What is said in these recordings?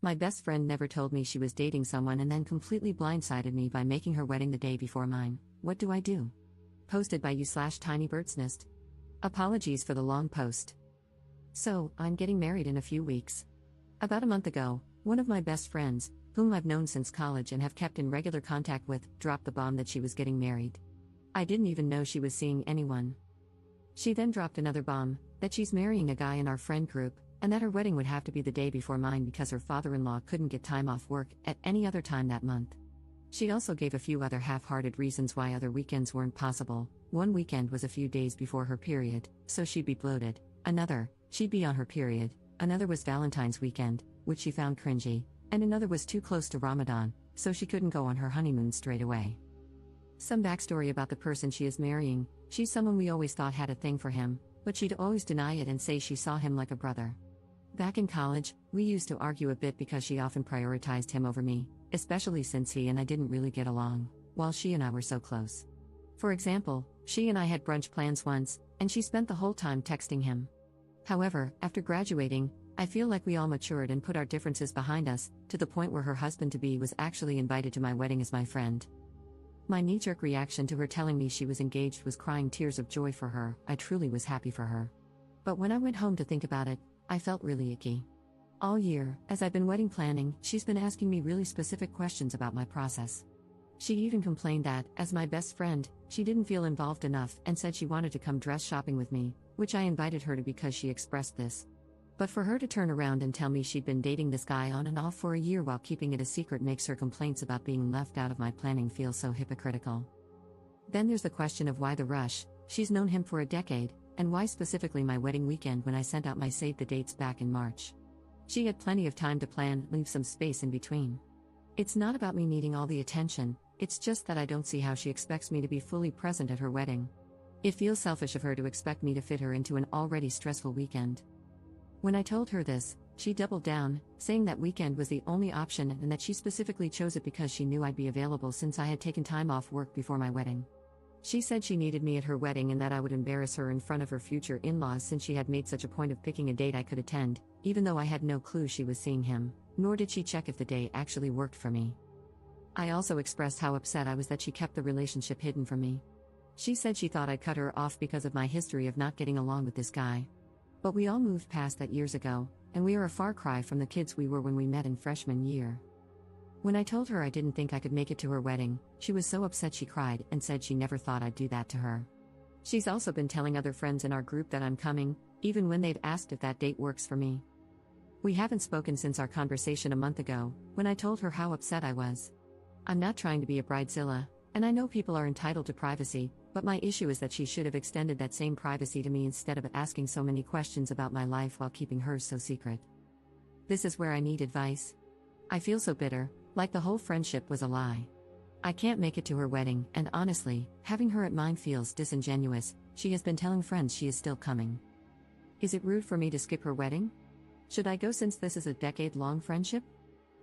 My best friend never told me she was dating someone and then completely blindsided me by making her wedding the day before mine. What do I do? Posted by you/tinybirdsnest. Apologies for the long post. So, I'm getting married in a few weeks. About a month ago, one of my best friends, whom I've known since college and have kept in regular contact with, dropped the bomb that she was getting married. I didn't even know she was seeing anyone. She then dropped another bomb, that she's marrying a guy in our friend group, and that her wedding would have to be the day before mine because her father-in-law couldn't get time off work at any other time that month. She also gave a few other half-hearted reasons why other weekends weren't possible. One weekend was a few days before her period, so she'd be bloated. Another, she'd be on her period. Another was Valentine's weekend, which she found cringy. And another was too close to Ramadan, so she couldn't go on her honeymoon straight away. Some backstory about the person she is marrying: she's someone we always thought had a thing for him, but she'd always deny it and say she saw him like a brother. Back in college, we used to argue a bit because she often prioritized him over me, especially since he and I didn't really get along, while she and I were so close. For example, she and I had brunch plans once, and she spent the whole time texting him. However, after graduating, I feel like we all matured and put our differences behind us, to the point where her husband-to-be was actually invited to my wedding as my friend. My knee-jerk reaction to her telling me she was engaged was crying tears of joy for her. I truly was happy for her. But when I went home to think about it, I felt really icky. All year, as I've been wedding planning, she's been asking me really specific questions about my process. She even complained that, as my best friend, she didn't feel involved enough and said she wanted to come dress shopping with me, which I invited her to because she expressed this. But for her to turn around and tell me she'd been dating this guy on and off for a year while keeping it a secret makes her complaints about being left out of my planning feel so hypocritical. Then there's the question of why the rush. She's known him for a decade, and why specifically my wedding weekend when I sent out my save the dates back in March? She had plenty of time to plan, leave some space in between. It's not about me needing all the attention, it's just that I don't see how she expects me to be fully present at her wedding. It feels selfish of her to expect me to fit her into an already stressful weekend. When I told her this, she doubled down, saying that weekend was the only option and that she specifically chose it because she knew I'd be available since I had taken time off work before my wedding. She said she needed me at her wedding and that I would embarrass her in front of her future in-laws since she had made such a point of picking a date I could attend, even though I had no clue she was seeing him, nor did she check if the day actually worked for me. I also expressed how upset I was that she kept the relationship hidden from me. She said she thought I'd cut her off because of my history of not getting along with this guy. But we all moved past that years ago, and we are a far cry from the kids we were when we met in freshman year. When I told her I didn't think I could make it to her wedding, she was so upset she cried and said she never thought I'd do that to her. She's also been telling other friends in our group that I'm coming, even when they've asked if that date works for me. We haven't spoken since our conversation a month ago, when I told her how upset I was. I'm not trying to be a bridezilla, and I know people are entitled to privacy, but my issue is that she should have extended that same privacy to me instead of asking so many questions about my life while keeping hers so secret. This is where I need advice. I feel so bitter, like the whole friendship was a lie. I can't make it to her wedding, and honestly, having her at mine feels disingenuous. She has been telling friends she is still coming. Is it rude for me to skip her wedding? Should I go since this is a decade-long friendship?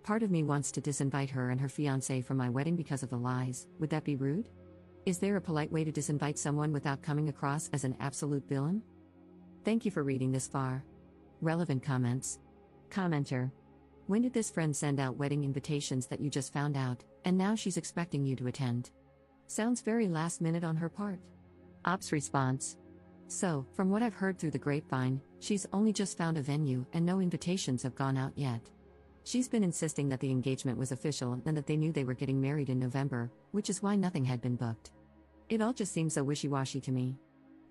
Part of me wants to disinvite her and her fiancé from my wedding because of the lies. Would that be rude? Is there a polite way to disinvite someone without coming across as an absolute villain? Thank you for reading this far. Relevant comments. Commenter. When did this friend send out wedding invitations that you just found out, and now she's expecting you to attend? Sounds very last minute on her part. Ops response. So, from what I've heard through the grapevine, she's only just found a venue and no invitations have gone out yet. She's been insisting that the engagement was official and that they knew they were getting married in November, which is why nothing had been booked. It all just seems so wishy-washy to me.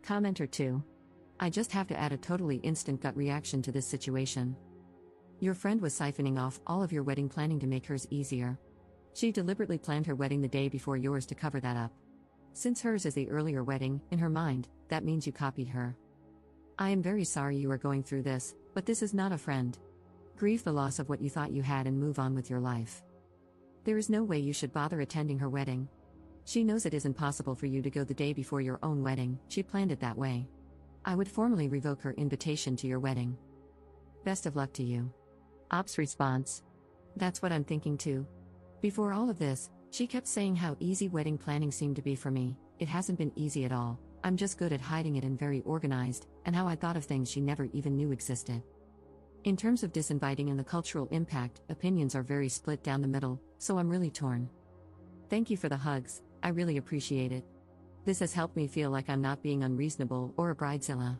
Commenter 2. I just have to add a totally instant gut reaction to this situation. Your friend was siphoning off all of your wedding planning to make hers easier. She deliberately planned her wedding the day before yours to cover that up. Since hers is the earlier wedding, in her mind, that means you copied her. I am very sorry you are going through this, but this is not a friend. Grieve the loss of what you thought you had and move on with your life. There is no way you should bother attending her wedding. She knows it isn't possible for you to go the day before your own wedding. She planned it that way. I would formally revoke her invitation to your wedding. Best of luck to you. Ops response. That's what I'm thinking too. Before all of this, she kept saying how easy wedding planning seemed to be for me. It hasn't been easy at all. I'm just good at hiding it and very organized, and how I thought of things she never even knew existed. In terms of disinviting and the cultural impact, opinions are very split down the middle, so I'm really torn. Thank you for the hugs, I really appreciate it. This has helped me feel like I'm not being unreasonable or a bridezilla.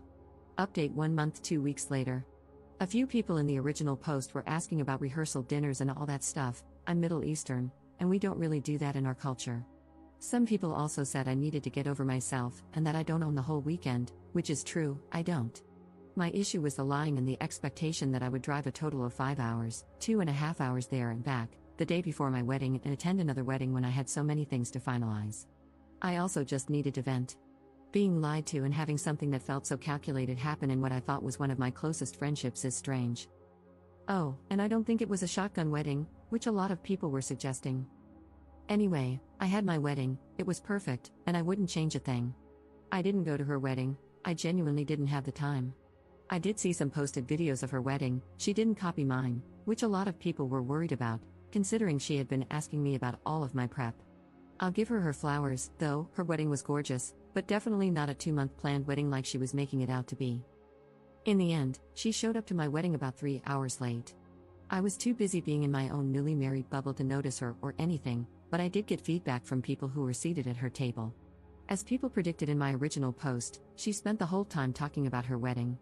Update 1 month 2 weeks later. A few people in the original post were asking about rehearsal dinners and all that stuff. I'm Middle Eastern, and we don't really do that in our culture. Some people also said I needed to get over myself and that I don't own the whole weekend, which is true, I don't. My issue was the lying and the expectation that I would drive a total of 5 hours, 2.5 hours there and back, the day before my wedding and attend another wedding when I had so many things to finalize. I also just needed to vent. Being lied to and having something that felt so calculated happen in what I thought was one of my closest friendships is strange. Oh, and I don't think it was a shotgun wedding, which a lot of people were suggesting. Anyway, I had my wedding, it was perfect, and I wouldn't change a thing. I didn't go to her wedding, I genuinely didn't have the time. I did see some posted videos of her wedding, she didn't copy mine, which a lot of people were worried about, considering she had been asking me about all of my prep. I'll give her flowers, though, her wedding was gorgeous, but definitely not a 2-month planned wedding like she was making it out to be. In the end, she showed up to my wedding about 3 hours late. I was too busy being in my own newly married bubble to notice her or anything, but I did get feedback from people who were seated at her table. As people predicted in my original post, she spent the whole time talking about her wedding.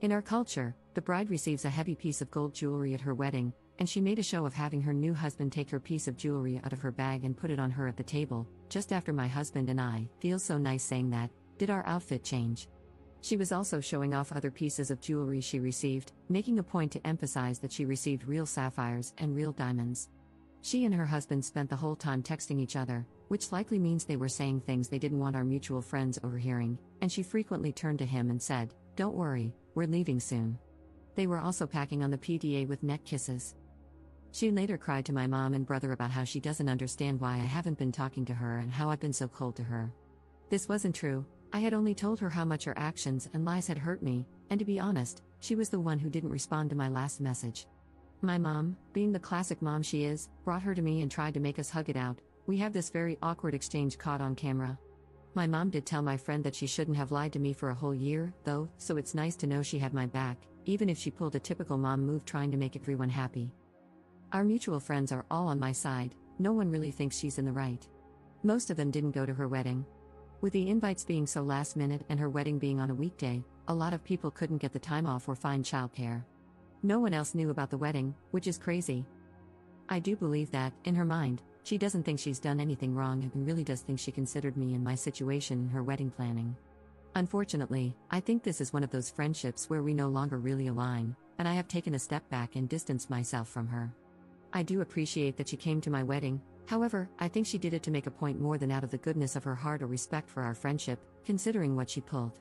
In our culture, the bride receives a heavy piece of gold jewelry at her wedding, and she made a show of having her new husband take her piece of jewelry out of her bag and put it on her at the table, just after my husband and I, feels so nice saying that, did our outfit change. She was also showing off other pieces of jewelry she received, making a point to emphasize that she received real sapphires and real diamonds. She and her husband spent the whole time texting each other, which likely means they were saying things they didn't want our mutual friends overhearing, and she frequently turned to him and said, "Don't worry, we're leaving soon." They were also packing on the PDA with neck kisses. She later cried to my mom and brother about how she doesn't understand why I haven't been talking to her and how I've been so cold to her. This wasn't true, I had only told her how much her actions and lies had hurt me, and to be honest, she was the one who didn't respond to my last message. My mom, being the classic mom she is, brought her to me and tried to make us hug it out. We have this very awkward exchange caught on camera. My mom did tell my friend that she shouldn't have lied to me for a whole year, though, so it's nice to know she had my back, even if she pulled a typical mom move trying to make everyone happy. Our mutual friends are all on my side, no one really thinks she's in the right. Most of them didn't go to her wedding. With the invites being so last minute and her wedding being on a weekday, a lot of people couldn't get the time off or find childcare. No one else knew about the wedding, which is crazy. I do believe that, in her mind, she doesn't think she's done anything wrong and really does think she considered me and my situation in her wedding planning. Unfortunately, I think this is one of those friendships where we no longer really align, and I have taken a step back and distanced myself from her. I do appreciate that she came to my wedding, however, I think she did it to make a point more than out of the goodness of her heart or respect for our friendship, considering what she pulled.